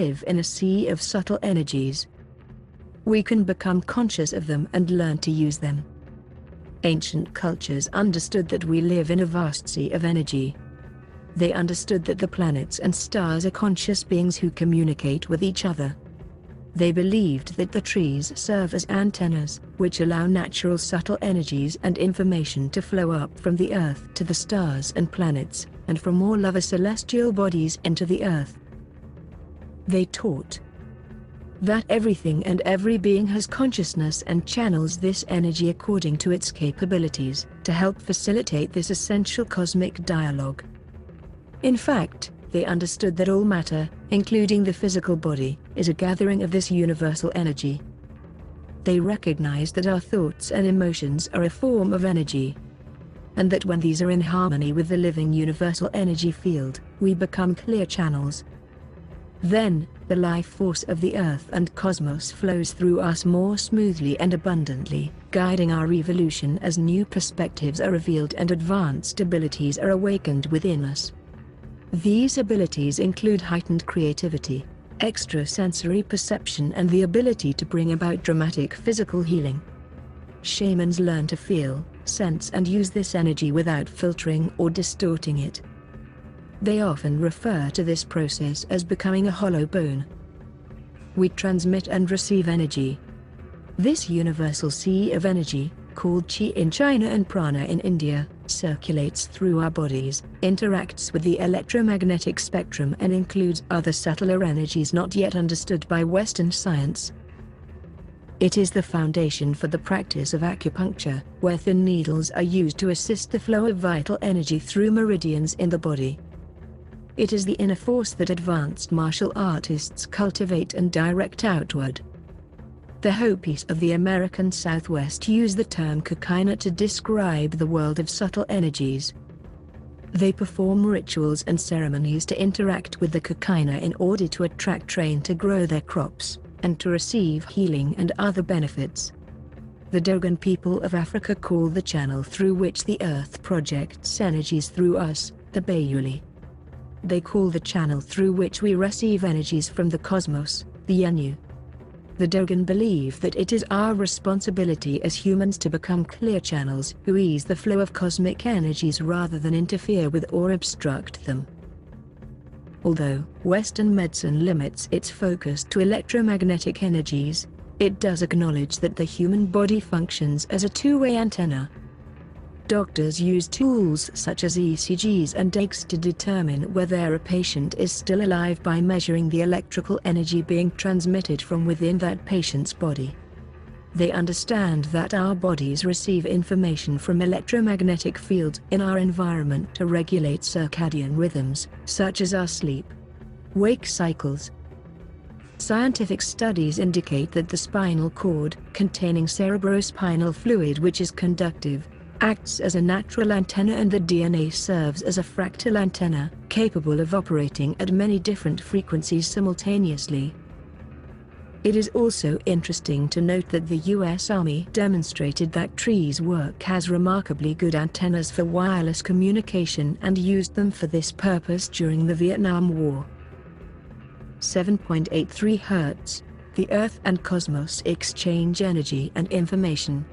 live in a sea of subtle energies. We can become conscious of them and learn to use them. Ancient cultures understood that we live in a vast sea of energy. They understood that the planets and stars are conscious beings who communicate with each other. They believed that the trees serve as antennas, which allow natural subtle energies and information to flow up from the earth to the stars and planets, and from all other celestial bodies into the earth. They taught that everything and every being has consciousness and channels this energy according to its capabilities, to help facilitate this essential cosmic dialogue. In fact, they understood that all matter, including the physical body, is a gathering of this universal energy. They recognized that our thoughts and emotions are a form of energy, and that when these are in harmony with the living universal energy field, we become clear channels. Then, the life force of the earth and cosmos flows through us more smoothly and abundantly, guiding our evolution as new perspectives are revealed and advanced abilities are awakened within us. These abilities include heightened creativity, extrasensory perception, and the ability to bring about dramatic physical healing. Shamans learn to feel, sense, and use this energy without filtering or distorting it. They often refer to this process as becoming a hollow bone. We transmit and receive energy. This universal sea of energy, called Qi in China and Prana in India, circulates through our bodies, interacts with the electromagnetic spectrum, and includes other subtler energies not yet understood by Western science. It is the foundation for the practice of acupuncture, where thin needles are used to assist the flow of vital energy through meridians in the body. It is the inner force that advanced martial artists cultivate and direct outward. The Hopis of the American Southwest use the term Kachina to describe the world of subtle energies. They perform rituals and ceremonies to interact with the Kachina in order to attract rain to grow their crops, and to receive healing and other benefits. The Dogon people of Africa call the channel through which the earth projects energies through us, the Bayuali. They call the channel through which we receive energies from the cosmos, the Yenu. The Dogon believe that it is our responsibility as humans to become clear channels who ease the flow of cosmic energies rather than interfere with or obstruct them. Although Western medicine limits its focus to electromagnetic energies, it does acknowledge that the human body functions as a two-way antenna. Doctors use tools such as ECGs and EKGs to determine whether a patient is still alive by measuring the electrical energy being transmitted from within that patient's body. They understand that our bodies receive information from electromagnetic fields in our environment to regulate circadian rhythms, such as our sleep-wake cycles. Scientific studies indicate that the spinal cord, containing cerebrospinal fluid which is conductive, acts as a natural antenna, and the DNA serves as a fractal antenna, capable of operating at many different frequencies simultaneously. It is also interesting to note that the US Army demonstrated that trees work as remarkably good antennas for wireless communication and used them for this purpose during the Vietnam War. 7.83 Hz. The Earth and cosmos exchange energy and information.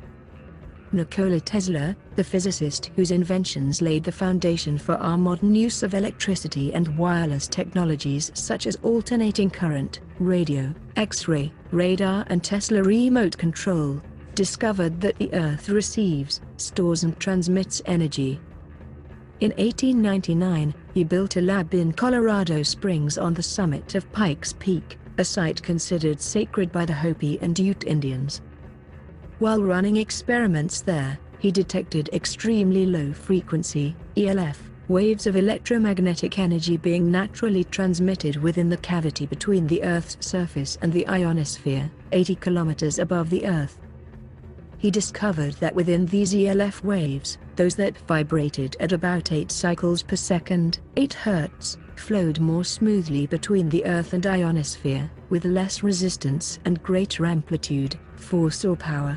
Nikola Tesla, the physicist whose inventions laid the foundation for our modern use of electricity and wireless technologies such as alternating current, radio, X-ray, radar, and Tesla remote control, discovered that the Earth receives, stores, and transmits energy. In 1899, he built a lab in Colorado Springs on the summit of Pikes Peak, a site considered sacred by the Hopi and Ute Indians. While running experiments there, he detected extremely low-frequency, ELF, waves of electromagnetic energy being naturally transmitted within the cavity between the Earth's surface and the ionosphere, 80 kilometers above the Earth. He discovered that within these ELF waves, those that vibrated at about 8 cycles per second, 8 Hz, flowed more smoothly between the Earth and ionosphere, with less resistance and greater amplitude, force or power.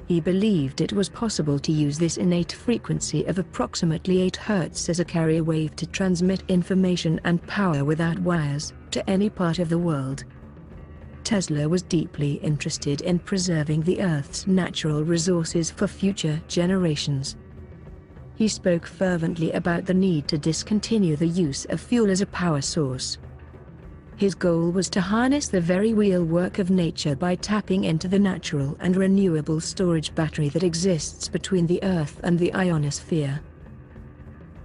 He believed it was possible to use this innate frequency of approximately 8 Hz as a carrier wave to transmit information and power without wires to any part of the world. Tesla was deeply interested in preserving the Earth's natural resources for future generations. He spoke fervently about the need to discontinue the use of fuel as a power source. His goal was to harness the very real work of nature by tapping into the natural and renewable storage battery that exists between the Earth and the ionosphere.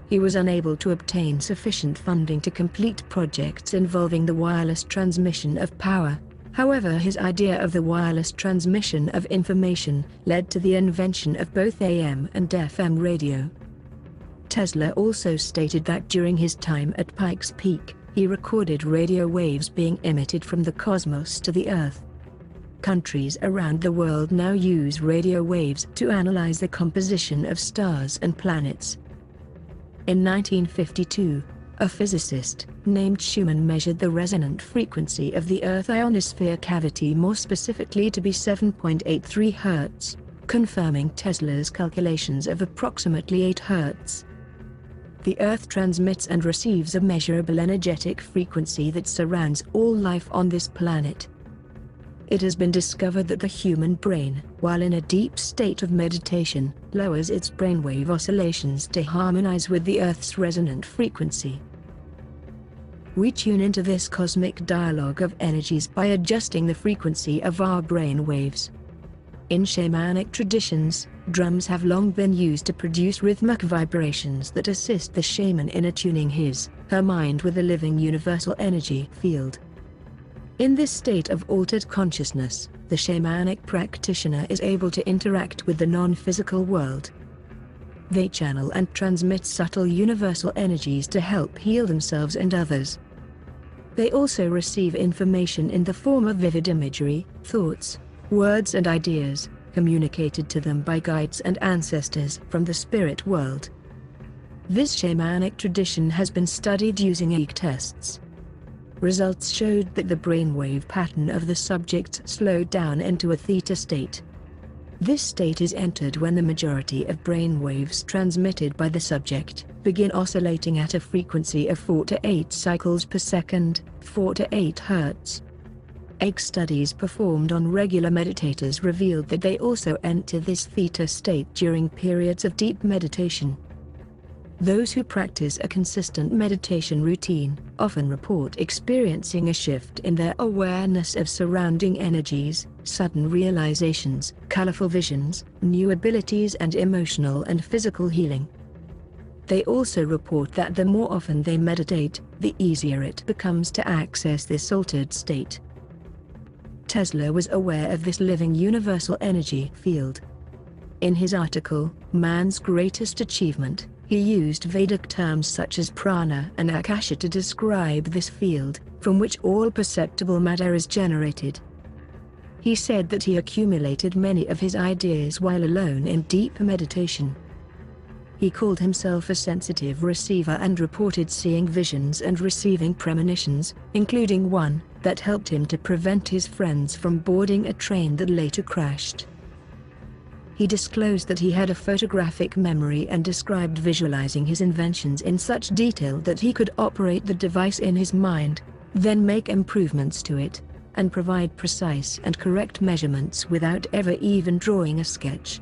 He was unable to obtain sufficient funding to complete projects involving the wireless transmission of power. However, his idea of the wireless transmission of information led to the invention of both AM and FM radio. Tesla also stated that during his time at Pikes Peak, he recorded radio waves being emitted from the cosmos to the Earth. Countries around the world now use radio waves to analyze the composition of stars and planets. In 1952, a physicist named Schumann measured the resonant frequency of the Earth ionosphere cavity, more specifically to be 7.83 Hz, confirming Tesla's calculations of approximately 8 Hz. The Earth transmits and receives a measurable energetic frequency that surrounds all life on this planet. It has been discovered that the human brain, while in a deep state of meditation, lowers its brainwave oscillations to harmonize with the Earth's resonant frequency. We tune into this cosmic dialogue of energies by adjusting the frequency of our brain waves. In shamanic traditions, drums have long been used to produce rhythmic vibrations that assist the shaman in attuning her mind with the living universal energy field. In this state of altered consciousness, the shamanic practitioner is able to interact with the non-physical world. They channel and transmit subtle universal energies to help heal themselves and others. They also receive information in the form of vivid imagery, thoughts, words and ideas, communicated to them by guides and ancestors from the spirit world. This shamanic tradition has been studied using EEG tests. Results showed that the brainwave pattern of the subject slowed down into a theta state. This state is entered when the majority of brainwaves transmitted by the subject begin oscillating at a frequency of 4 to 8 cycles per second, 4 to 8 Hz. EEG studies performed on regular meditators revealed that they also enter this theta state during periods of deep meditation. Those who practice a consistent meditation routine often report experiencing a shift in their awareness of surrounding energies, sudden realizations, colorful visions, new abilities and emotional and physical healing. They also report that the more often they meditate, the easier it becomes to access this altered state. Tesla was aware of this living universal energy field. In his article, Man's Greatest Achievement, he used Vedic terms such as prana and akasha to describe this field, from which all perceptible matter is generated. He said that he accumulated many of his ideas while alone in deep meditation. He called himself a sensitive receiver and reported seeing visions and receiving premonitions, including one that helped him to prevent his friends from boarding a train that later crashed. He disclosed that he had a photographic memory and described visualizing his inventions in such detail that he could operate the device in his mind, then make improvements to it, and provide precise and correct measurements without ever even drawing a sketch.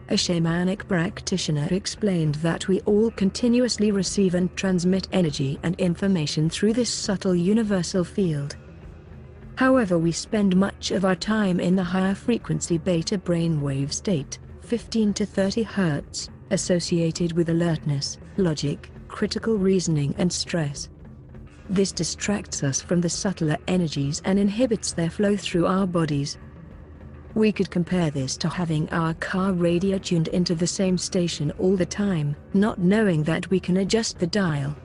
A shamanic practitioner explained that we all continuously receive and transmit energy and information through this subtle universal field. However, we spend much of our time in the higher frequency beta brainwave state, 15 to 30 Hz, associated with alertness, logic, critical reasoning and stress. This distracts us from the subtler energies and inhibits their flow through our bodies. We could compare this to having our car radio tuned into the same station all the time, not knowing that we can adjust the dial.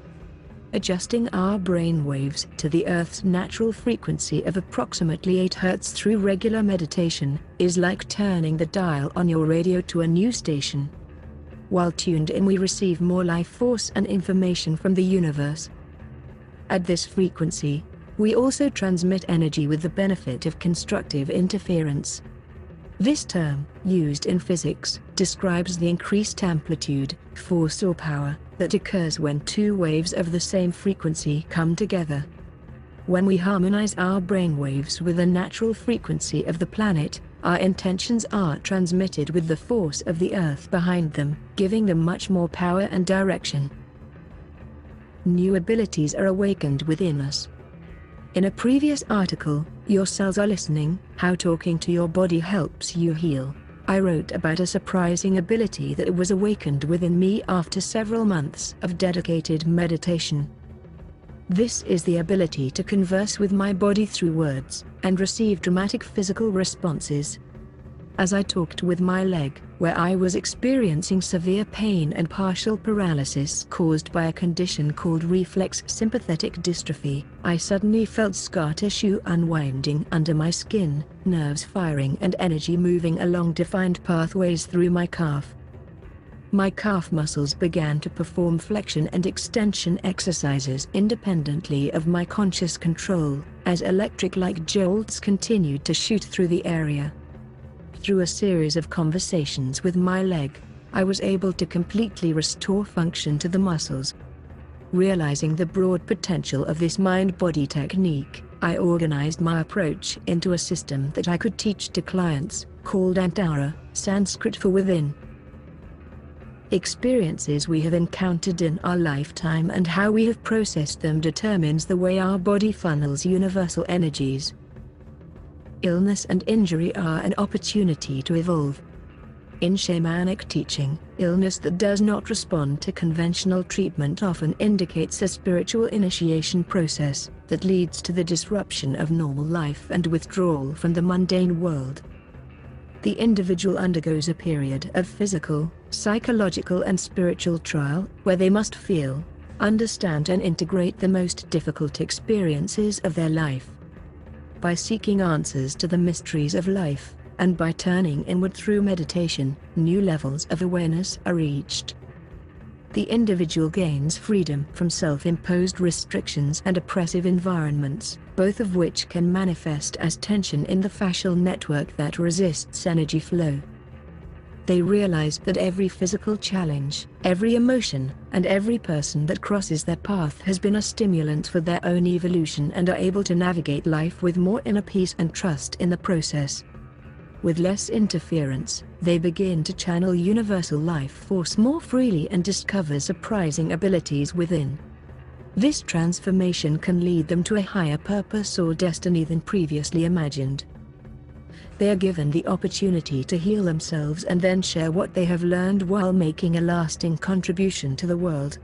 Adjusting our brain waves to the Earth's natural frequency of approximately 8 Hz through regular meditation is like turning the dial on your radio to a new station. While tuned in, we receive more life force and information from the universe. At this frequency, we also transmit energy with the benefit of constructive interference. This term, used in physics, describes the increased amplitude, force or power, that occurs when two waves of the same frequency come together. When we harmonize our brainwaves with the natural frequency of the planet, our intentions are transmitted with the force of the earth behind them, giving them much more power and direction. New abilities are awakened within us. In a previous article, Your Cells Are Listening, How Talking to Your Body Helps You Heal, I wrote about a surprising ability that was awakened within me after several months of dedicated meditation. This is the ability to converse with my body through words, and receive dramatic physical responses. As I talked with my leg, where I was experiencing severe pain and partial paralysis caused by a condition called reflex sympathetic dystrophy, I suddenly felt scar tissue unwinding under my skin, nerves firing and energy moving along defined pathways through my calf. My calf muscles began to perform flexion and extension exercises independently of my conscious control, as electric-like jolts continued to shoot through the area. Through a series of conversations with my leg, I was able to completely restore function to the muscles. Realizing the broad potential of this mind-body technique, I organized my approach into a system that I could teach to clients, called Antara, Sanskrit for within. Experiences we have encountered in our lifetime and how we have processed them determines the way our body funnels universal energies. Illness and injury are an opportunity to evolve. In shamanic teaching, illness that does not respond to conventional treatment often indicates a spiritual initiation process that leads to the disruption of normal life and withdrawal from the mundane world. The individual undergoes a period of physical, psychological and spiritual trial, where they must feel, understand and integrate the most difficult experiences of their life. By seeking answers to the mysteries of life, and by turning inward through meditation, new levels of awareness are reached. The individual gains freedom from self-imposed restrictions and oppressive environments, both of which can manifest as tension in the fascial network that resists energy flow. They realize that every physical challenge, every emotion, and every person that crosses their path has been a stimulant for their own evolution and are able to navigate life with more inner peace and trust in the process. With less interference, they begin to channel universal life force more freely and discover surprising abilities within. This transformation can lead them to a higher purpose or destiny than previously imagined. They are given the opportunity to heal themselves and then share what they have learned while making a lasting contribution to the world.